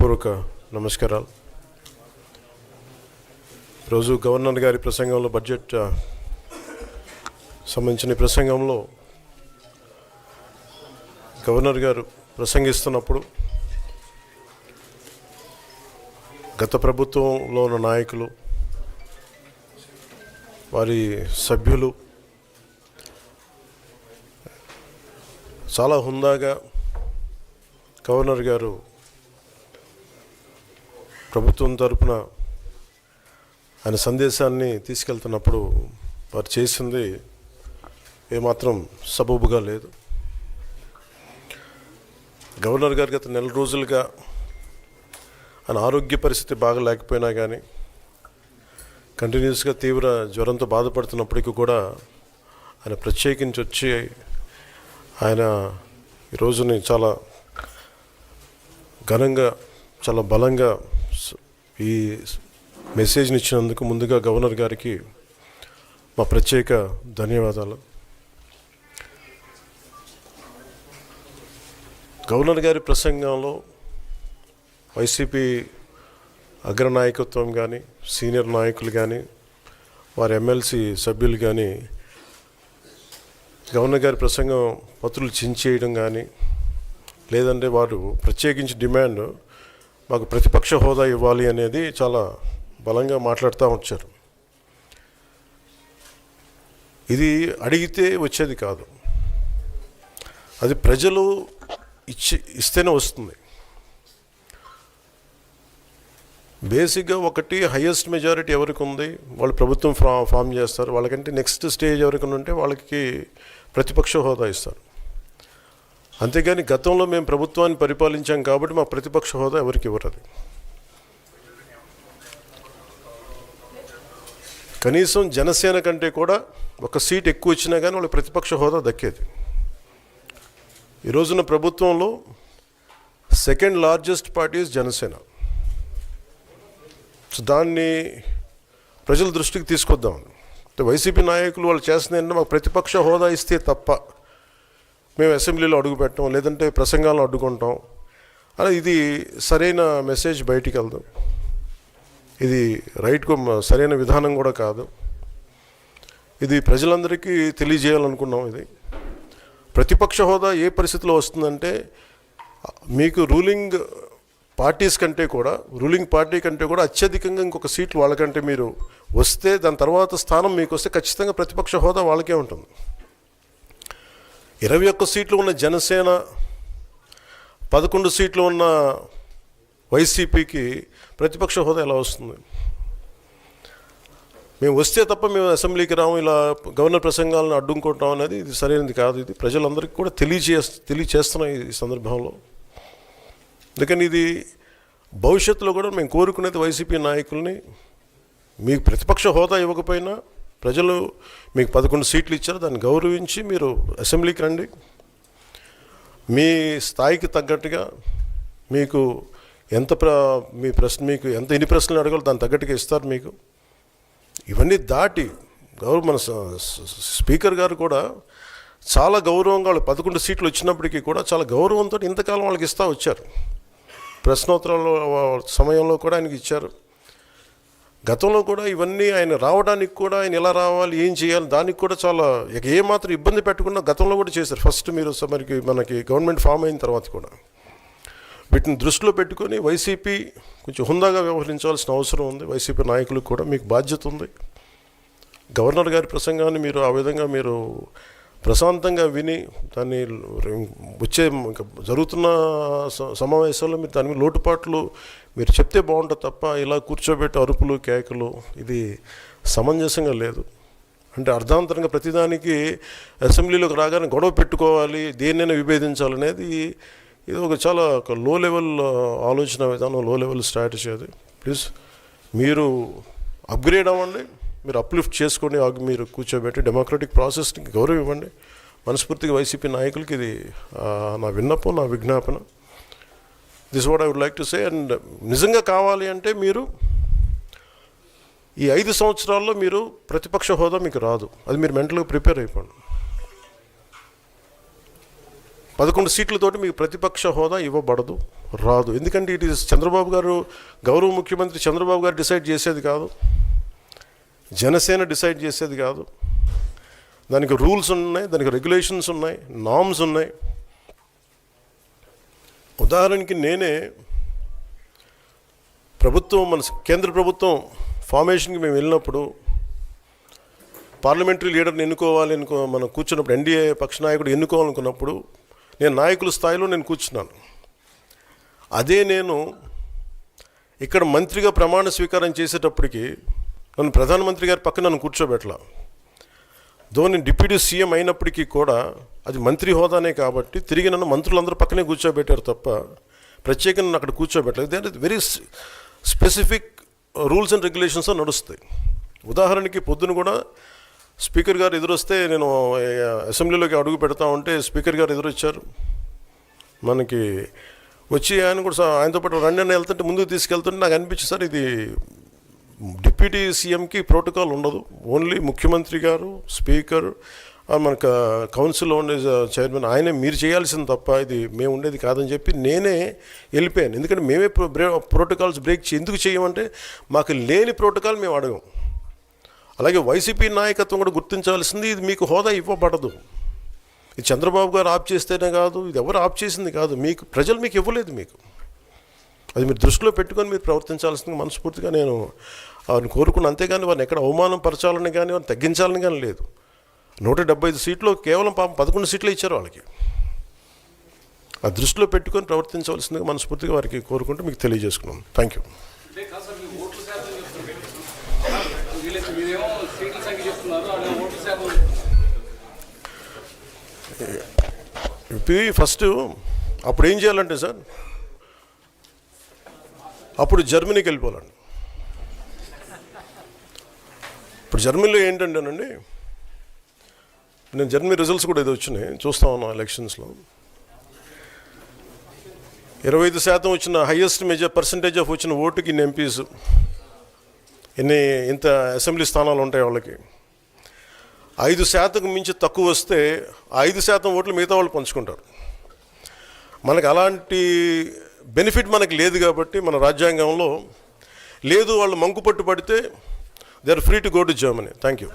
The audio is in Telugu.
హృదయపూర్వక నమస్కారాలు. ఈరోజు గవర్నర్ గారి ప్రసంగంలో బడ్జెట్ సంబంధించిన ప్రసంగంలో గవర్నర్ గారు ప్రసంగిస్తున్నప్పుడు గత ప్రభుత్వంలో ఉన్న నాయకులు, వారి సభ్యులు చాలా హుందాగా గవర్నర్ గారు ప్రభుత్వం తరపున ఆయన సందేశాన్ని తీసుకెళ్తున్నప్పుడు వారు చేసింది ఏమాత్రం సబబుగా లేదు. గవర్నర్ గారు గత నెల రోజులుగా ఆయన ఆరోగ్య పరిస్థితి బాగా లేకపోయినా కానీ కంటిన్యూస్గా తీవ్ర జ్వరంతో బాధపడుతున్నప్పటికీ కూడా ఆయన ప్రత్యేకించి వచ్చి ఆయన ఈ రోజుని చాలా ఘనంగా, చాలా బలంగా ఈ మెసేజ్ని ఇచ్చినందుకు ముందుగా గవర్నర్ గారికి మా ప్రత్యేక ధన్యవాదాలు. గవర్నర్ గారి ప్రసంగంలో వైసీపీ అగ్రనాయకత్వం కానీ, సీనియర్ నాయకులు కానీ, వారి ఎమ్మెల్సీ సభ్యులు కానీ గవర్నర్ గారి ప్రసంగం పత్రులు చించేయడం కానీ, లేదంటే వారు ప్రత్యేకించి డిమాండ్ మాకు ప్రతిపక్ష హోదా ఇవ్వాలి అనేది చాలా బలంగా మాట్లాడుతూ వచ్చారు. ఇది అడిగితే వచ్చేది కాదు, అది ప్రజలు ఇస్తేనే వస్తుంది. బేసిక్గా ఒకటి హయ్యెస్ట్ మెజారిటీ ఎవరికి ఉంది వాళ్ళు ప్రభుత్వం ఫామ్ చేస్తారు. వాళ్ళకంటే నెక్స్ట్ స్టేజ్ ఎవరికి ఉంటే వాళ్ళకి ప్రతిపక్ష హోదా ఇస్తారు. అంతేగాని గతంలో మేము ప్రభుత్వాన్ని పరిపాలించాం కాబట్టి మా ప్రతిపక్ష హోదా ఎవరికి ఇవ్వరు. కనీసం జనసేన కంటే కూడా ఒక సీట్ ఎక్కువ వచ్చినా కానీ వాళ్ళకి ప్రతిపక్ష హోదా దక్కేది. ఈ రోజున ప్రభుత్వంలో second largest party Janasena. So దాన్ని ప్రజల దృష్టికి తీసుకొద్దాం. వైసీపీ నాయకులు వాళ్ళు చేస్తుంది ఏంటంటే మాకు ప్రతిపక్ష హోదా ఇస్తే తప్ప మేము అసెంబ్లీలో అడుగు పెట్టాం, లేదంటే ప్రసంగాలను అడ్డుకుంటాం అని. ఇది సరైన మెసేజ్ బయటికి వెళ్దాం. ఇది సరైన విధానం కూడా కాదు. ఇది ప్రజలందరికీ తెలియజేయాలనుకున్నాం. ఇది ప్రతిపక్ష హోదా ఏ పరిస్థితిలో వస్తుందంటే మీకు రూలింగ్ పార్టీ కంటే కూడా అత్యధికంగా ఇంకొక సీట్లు వాళ్ళకంటే మీరు వస్తే దాని తర్వాత స్థానం మీకు వస్తే ఖచ్చితంగా ప్రతిపక్ష హోదా వాళ్ళకే ఉంటుంది. 21 సీట్లు ఉన్న జనసేన, 11 సీట్లు ఉన్న వైసీపీకి ప్రతిపక్ష హోదా ఎలా వస్తుంది? మేము వస్తే తప్ప మేము అసెంబ్లీకి రాము, ఇలా గవర్నర్ ప్రసంగాలను అడ్డుకుంటాం అనేది ఇది సరైనది కాదు. ఇది ప్రజలందరికీ కూడా తెలియచేస్తున్నాం ఈ సందర్భంలో. అందుకని ఇది భవిష్యత్తులో కూడా మేము కోరుకునేది వైసీపీ నాయకుల్ని, మీకు ప్రతిపక్ష హోదా ఇవ్వకపోయినా ప్రజలు మీకు 11 సీట్లు ఇచ్చారు, దాన్ని గౌరవించి మీరు అసెంబ్లీకి రండి. మీ స్థాయికి తగ్గట్టుగా మీకు ఎన్ని ప్రశ్నలు అడగాలో దాని తగ్గట్టుగా ఇస్తారు మీకు. ఇవన్నీ దాటి మన స్పీకర్ గారు కూడా చాలా గౌరవంగా వాళ్ళు 11 సీట్లు వచ్చినప్పటికీ కూడా చాలా గౌరవంతో ఇంతకాలం వాళ్ళకి ఇస్తూ వచ్చారు. ప్రశ్నోత్తరాల సమయంలో కూడా ఆయనకి ఇచ్చారు. గతంలో కూడా ఇవన్నీ ఆయన రావడానికి కూడా ఆయన ఎలా రావాలి, ఏం చేయాలి, దానికి కూడా చాలా ఏమాత్రం ఇబ్బంది పెట్టకుండా గతంలో కూడా చేశారు. ఫస్ట్ మీరు మనకి గవర్నమెంట్ ఫామ్ అయిన తర్వాత కూడా వీటిని దృష్టిలో పెట్టుకొని వైసీపీ కొంచెం హుందాగా వ్యవహరించాల్సిన అవసరం ఉంది. వైసీపీ నాయకులకు కూడా మీకు బాధ్యత ఉంది. గవర్నర్ గారి ప్రసంగాన్ని మీరు ఆ విధంగా మీరు ప్రశాంతంగా విని దాన్ని వచ్చే జరుగుతున్న సమావేశాల్లో మీరు దాని లోటుపాట్లు మీరు చెప్తే బాగుంటుంది తప్ప ఇలా కూర్చోబెట్టి అరుపులు, కేకలు ఇది సమంజసంగా లేదు. అంటే అర్ధాంతరంగా ప్రతిదానికి అసెంబ్లీలోకి రాగానే గొడవ పెట్టుకోవాలి, దేన్నైనా విభేదించాలనేది ఇది చాలా లో లెవెల్ ఆలోచన విధానం, లో లెవెల్ స్ట్రాటజీ. అది ప్లీజ్ మీరు అప్గ్రేడ్ అవ్వండి, మీరు అప్లిఫ్ట్ చేసుకోండి, మీరు కూర్చోబెట్టి డెమోక్రటిక్ ప్రాసెస్ని గౌరవం ఇవ్వండి. మనస్ఫూర్తిగా వైసీపీ నాయకులకి ఇది నా విన్నపం, నా విజ్ఞాపన. This what I would like to say. And నిజంగా కావాలి అంటే మీరు ఈ 5 సంవత్సరాల్లో మీరు ప్రతిపక్ష హోదా మీకు రాదు. అది మీరు మెంటల్గా ప్రిపేర్ అయిపోండి. 11 సీట్లతోటి మీకు ప్రతిపక్ష హోదా ఇవ్వబడదు, రాదు. ఎందుకంటే ఇట్ ఈస్ చంద్రబాబు గారు, గౌరవ ముఖ్యమంత్రి చంద్రబాబు గారు డిసైడ్ చేసేది కాదు, జనసేన డిసైడ్ చేసేది కాదు. దానికి రూల్స్ ఉన్నాయి, దానికి రెగ్యులేషన్స్ ఉన్నాయి, నామ్స్ ఉన్నాయి. ఉదాహరణకి నేనే ప్రభుత్వం, మన కేంద్ర ప్రభుత్వం ఫార్మేషన్కి మేము వెళ్ళినప్పుడు పార్లమెంటరీ లీడర్ని ఎన్నుకోవాలి మనం కూర్చున్నప్పుడు, ఎన్డీఏ పక్ష నాయకుడు ఎన్నుకోవాలనుకున్నప్పుడు నేను నాయకుల స్థాయిలో నేను కూర్చున్నాను. అదే నేను ఇక్కడ మంత్రిగా ప్రమాణ స్వీకారం చేసేటప్పటికి నన్ను ప్రధానమంత్రి గారి పక్కన నన్ను కూర్చోబెట్టలా. నేను డిప్యూటీ సీఎం అయినప్పటికీ కూడా అది మంత్రి హోదానే కాబట్టి తిరిగి నన్ను మంత్రులందరూ పక్కనే కూర్చోబెట్టారు తప్ప ప్రత్యేకంగా నన్ను అక్కడ కూర్చోబెట్టలేదు. అంటే very specific rules and regulations నడుస్తాయి. ఉదాహరణకి పొద్దున కూడా స్పీకర్ గారు ఎదురొస్తే, నేను అసెంబ్లీలోకి అడుగు పెడతా ఉంటే స్పీకర్ గారు ఎదురొచ్చారు. మనకి వచ్చి ఆయన కూడా ఆయనతో పాటు రండి అని వెళ్తుంటే ముందుకు తీసుకెళ్తుంటే నాకు అనిపించింది, సార్ ఇది డిప్యూటీ సీఎంకి ప్రోటోకాల్ ఉండదు, ఓన్లీ ముఖ్యమంత్రి గారు, స్పీకర్, మనకు కౌన్సిల్లో ఉండే చైర్మన్ ఆయనే మీరు చేయాల్సింది తప్ప ఇది మేము ఉండేది కాదని చెప్పి నేనే వెళ్ళిపోయాను. ఎందుకంటే మేమే ప్రోటోకాల్స్ బ్రేక్ ఎందుకు చేయమంటే మాకు లేని ప్రోటోకాల్ మేము అడగం. అలాగే వైసీపీ నాయకత్వం కూడా గుర్తించాల్సింది, ఇది మీకు హోదా ఇవ్వబడదు. ఇది చంద్రబాబు గారు ఆప్ చేస్తేనే కాదు, ఇది ఎవరు ఆప్ చేసింది కాదు, మీకు ప్రజలు మీకు ఇవ్వలేదు. మీకు అది మీరు దృష్టిలో పెట్టుకొని మీరు ప్రవర్తించాల్సింది మనస్ఫూర్తిగా నేను వారిని కోరుకున్నాను. అంతేగాని వారిని ఎక్కడ అవమానం పరచాలని కానీ వారిని తగ్గించాలని కానీ లేదు. 175 సీట్లు కేవలం 11 సీట్లు ఇచ్చారు వాళ్ళకి. ఆ దృష్టిలో పెట్టుకొని ప్రవర్తించవలసిందిగా మనస్ఫూర్తిగా వారికి కోరుకుంటూ మీకు తెలియజేసుకున్నాను. Thank you. ఫస్ట్ అప్పుడు ఏం చేయాలంటే సార్, అప్పుడు జర్మనీకి వెళ్ళిపోవాలండి. ఇప్పుడు జర్మనీలో ఏంటంటేనండి, నేను జర్మనీ రిజల్ట్స్ కూడా ఏదో వచ్చినాయి చూస్తా ఉన్నాను ఎలక్షన్స్లో. 25% వచ్చిన హైయెస్ట్ పర్సంటేజ్ ఆఫ్ వచ్చిన ఓటుకి ఇన్ని ఎంపీస్, ఇంత అసెంబ్లీ స్థానాలు ఉంటాయి వాళ్ళకి. 5% మించి తక్కువ వస్తే 5% ఓట్లు మిగతా వాళ్ళు పంచుకుంటారు. మనకు అలాంటి బెనిఫిట్ మనకు లేదు కాబట్టి మన రాజ్యాంగంలో లేదు. వాళ్ళు మంకు పట్టు పడితే they are free to go to Germany. Thank you.